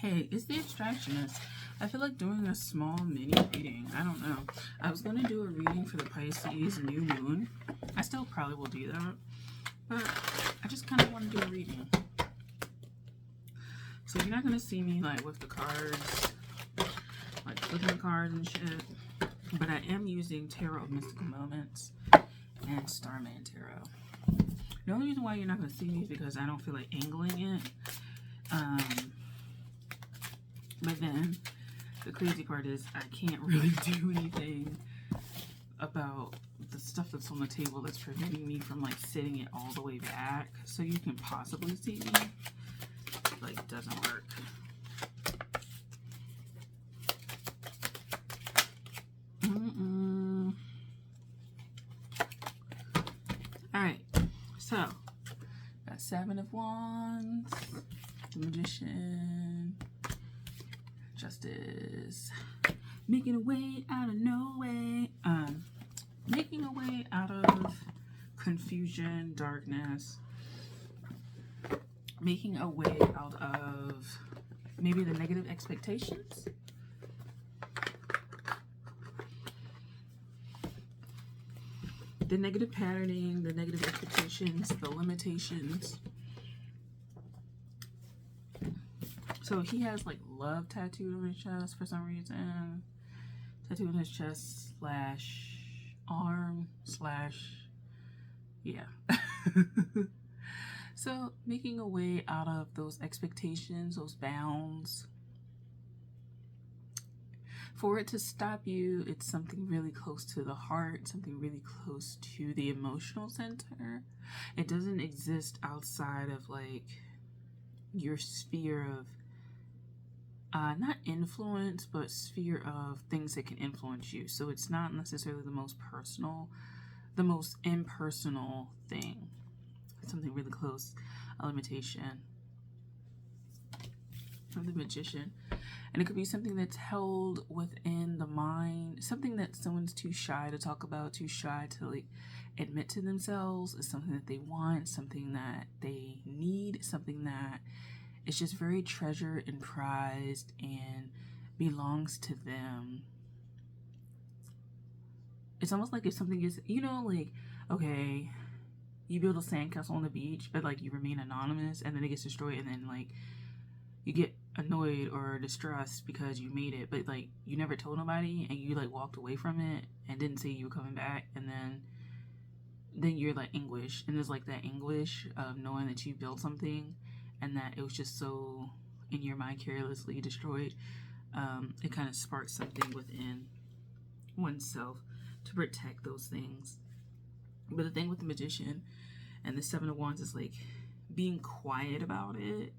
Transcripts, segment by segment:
Hey, it's the Extractionist. I feel like doing a small mini reading. I don't know. I was going to do a reading for the Pisces new moon. I still probably will do that. But I just kind of want to do a reading. So you're not going to see me like with the cards, like flipping the cards and shit. But I am using Tarot of Mystical Moments and Starman Tarot. The only reason why you're not going to see me is because I don't feel like angling it. But then the crazy part is I can't really do anything about the stuff that's on the table that's preventing me from like sitting it all the way back. So you can possibly see me. Like, it doesn't work. Alright, so got Seven of Wands, the Magician, Justice, making a way out of no way, making a way out of confusion, darkness, making a way out of maybe the negative expectations. The negative patterning, the negative expectations, the limitations. So he has like love tattooed on his chest for some reason. Tattoo on his chest / arm / yeah. So making a way out of those expectations, those bounds. For it to stop you, it's something really close to the heart, something really close to the emotional center. It doesn't exist outside of like your sphere of not influence, but sphere of things that can influence you. So it's not necessarily the most personal, the most impersonal thing. It's something really close, a limitation of the Magician. And it could be something that's held within the mind, something that someone's too shy to talk about, too shy to like admit to themselves. It's something that they want, something that they need, something that is just very treasured and prized and belongs to them. It's almost like if something is, you know, like, okay, you build a sandcastle on the beach, but like you remain anonymous and then it gets destroyed and then like you get annoyed or distressed because you made it, but like you never told nobody and you like walked away from it and didn't say you were coming back, and then you're like anguish, and there's like that anguish of knowing that you built something and that it was just so in your mind carelessly destroyed. It kind of sparks something within oneself to protect those things. But the thing with the Magician and the Seven of Wands is like being quiet about it,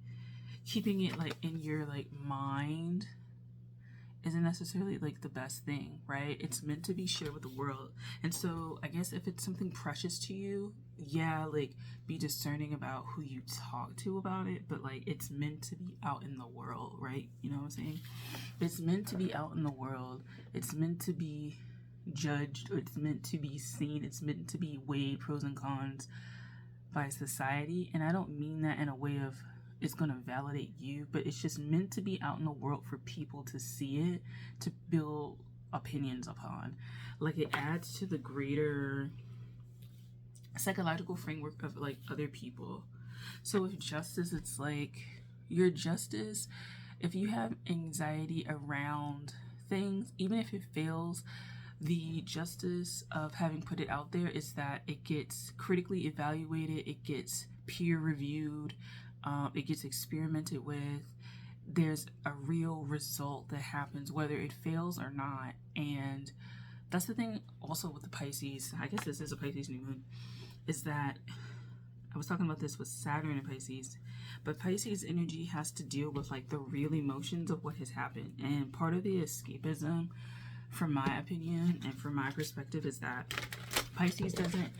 keeping it like in your like mind isn't necessarily like the best thing, right? It's meant to be shared with the world. And so I guess if it's something precious to you, yeah, like be discerning about who you talk to about it, but like it's meant to be out in the world, right? You know what I'm saying? It's meant to be out in the world. It's meant to be judged, or it's meant to be seen. It's meant to be weighed pros and cons by society. And I don't mean that in a way of it's going to validate you, but it's just meant to be out in the world for people to see it, to build opinions upon. Like it adds to the greater psychological framework of like other people. So with justice, it's like your justice, if you have anxiety around things, even if it fails, the justice of having put it out there is that it gets critically evaluated, it gets peer reviewed, it gets experimented with. There's a real result that happens whether it fails or not. And that's the thing also with the Pisces, I guess this is a Pisces new moon, is that I was talking about this with Saturn and Pisces, but Pisces energy has to deal with like the real emotions of what has happened. And part of the escapism, from my opinion and from my perspective, is that Pisces doesn't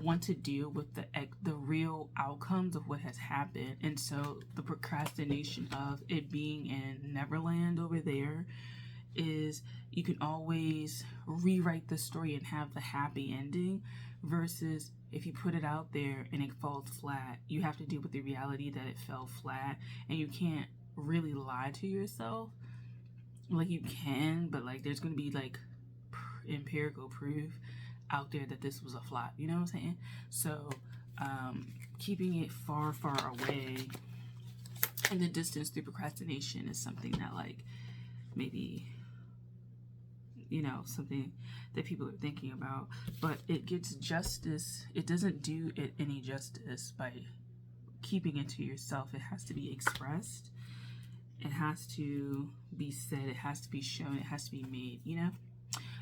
want to deal with the real outcomes of what has happened. And so the procrastination of it being in Neverland over there is you can always rewrite the story and have the happy ending, versus if you put it out there and it falls flat, you have to deal with the reality that it fell flat, and you can't really lie to yourself. Like, you can, but like there's going to be like empirical proof out there that this was a flop. You know what I'm saying? So keeping it far, far away in the distance through procrastination is something that, like, maybe, you know, something that people are thinking about. But it gets justice. It doesn't do it any justice by keeping it to yourself. It has to be expressed. It has to be said. It has to be shown. It has to be made, you know?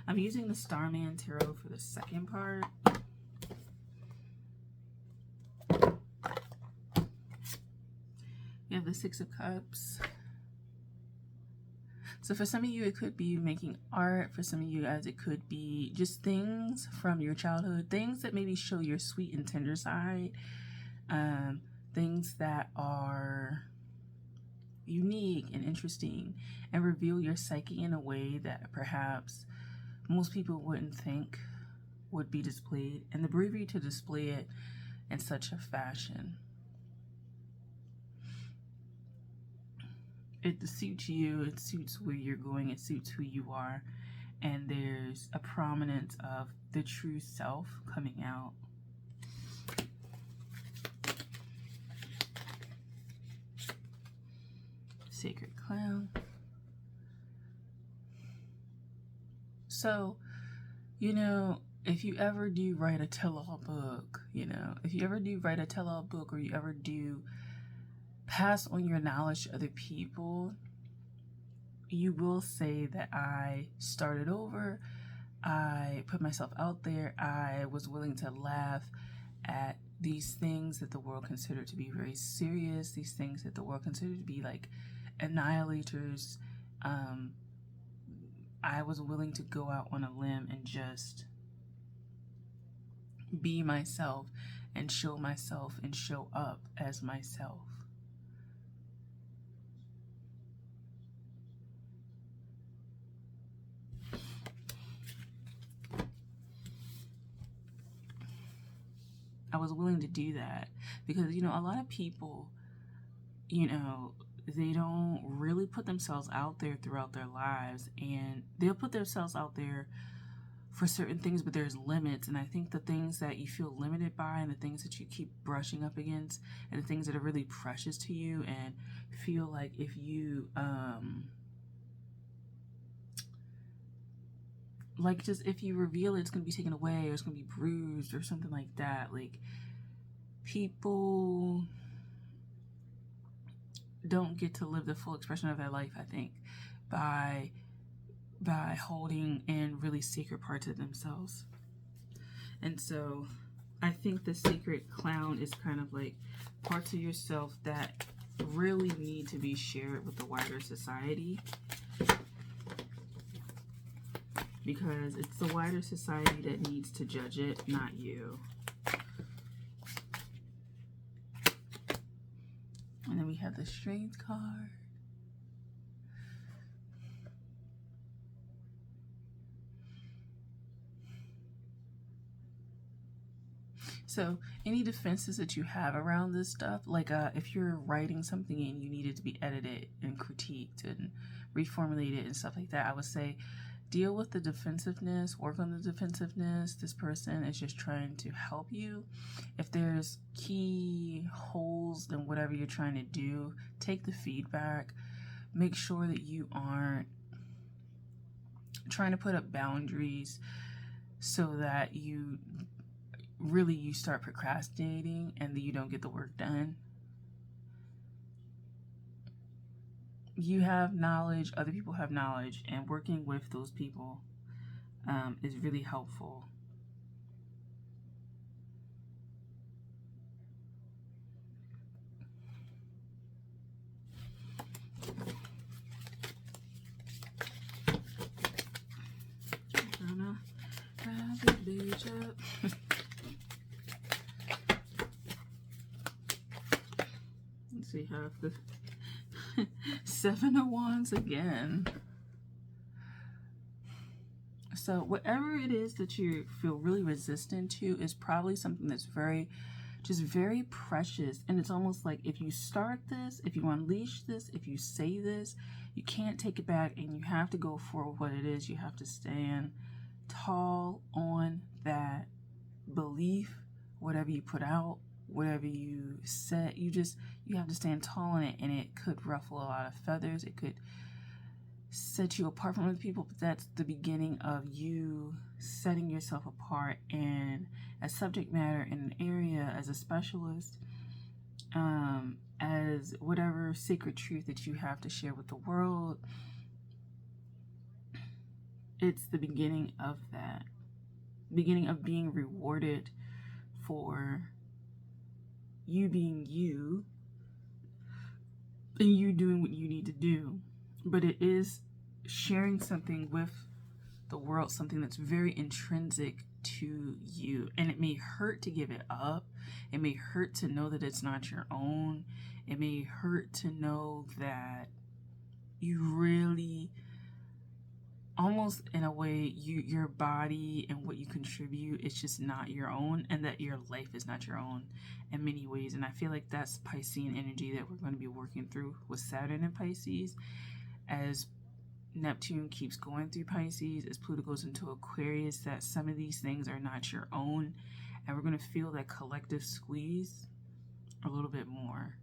I'm using the Starman Tarot for the second part. You have the Six of Cups. So for some of you, it could be making art. For some of you guys, it could be just things from your childhood. Things that maybe show your sweet and tender side. Things that are unique and interesting and reveal your psyche in a way that perhaps most people wouldn't think would be displayed, and the bravery to display it in such a fashion. It suits you, it suits where you're going, it suits who you are, and there's a prominence of the true self coming out. Sacred Clown. So, you know, if you ever do write a tell-all book, you know, if you ever do write a tell-all book, or you ever do pass on your knowledge to other people, you will say that I started over, I put myself out there, I was willing to laugh at these things that the world considered to be very serious, these things that the world considered to be like annihilators. I was willing to go out on a limb and just be myself and show myself and show up as myself. I was willing to do that because, you know, a lot of people, you know, they don't really put themselves out there throughout their lives, and they'll put themselves out there for certain things, but there's limits. And I think the things that you feel limited by, and the things that you keep brushing up against, and the things that are really precious to you, and feel like if you like, just if you reveal it, it's going to be taken away, or it's going to be bruised or something like that. Like, people don't get to live the full expression of their life, I think, by holding in really sacred parts of themselves. And so I think the Sacred Clown is kind of like parts of yourself that really need to be shared with the wider society, because it's the wider society that needs to judge it, not you. And then we have the Strength card. So any defenses that you have around this stuff, like if you're writing something and you need it to be edited and critiqued and reformulated and stuff like that, I would say deal with the defensiveness, work on the defensiveness. This person is just trying to help you. If there's key holes in whatever you're trying to do, take the feedback. Make sure that you aren't trying to put up boundaries so that you start procrastinating and then you don't get the work done. You have knowledge, other people have knowledge, and working with those people is really helpful. Gonna wrap the bitch up. Let's see, have the 7 of Wands again. So whatever it is that you feel really resistant to is probably something that's very just very precious. And it's almost like if you start this, if you unleash this, if you say this, you can't take it back, and you have to go for what it is. You have to stand tall on that belief, whatever you put out, whatever you said, you have to stand tall on it. And it could ruffle a lot of feathers, it could set you apart from other people, but that's the beginning of you setting yourself apart and as subject matter in an area, as a specialist, as whatever sacred truth that you have to share with the world. It's the beginning of that, beginning of being rewarded for you being you and you doing what you need to do. But it is sharing something with the world, something that's very intrinsic to you. And it may hurt to give it up. It may hurt to know that it's not your own. It may hurt to know that you really, almost in a way, your body and what you contribute is just not your own, and that your life is not your own in many ways. And I feel like that's Piscean energy that we're going to be working through with Saturn in Pisces, as Neptune keeps going through Pisces, as Pluto goes into Aquarius, that some of these things are not your own, and we're going to feel that collective squeeze a little bit more.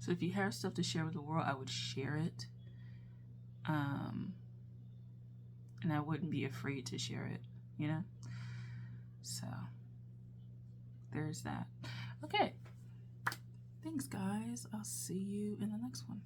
So if you have stuff to share with the world, I would share it. And I wouldn't be afraid to share it, you know? So there's that. Okay. Thanks, guys. I'll see you in the next one.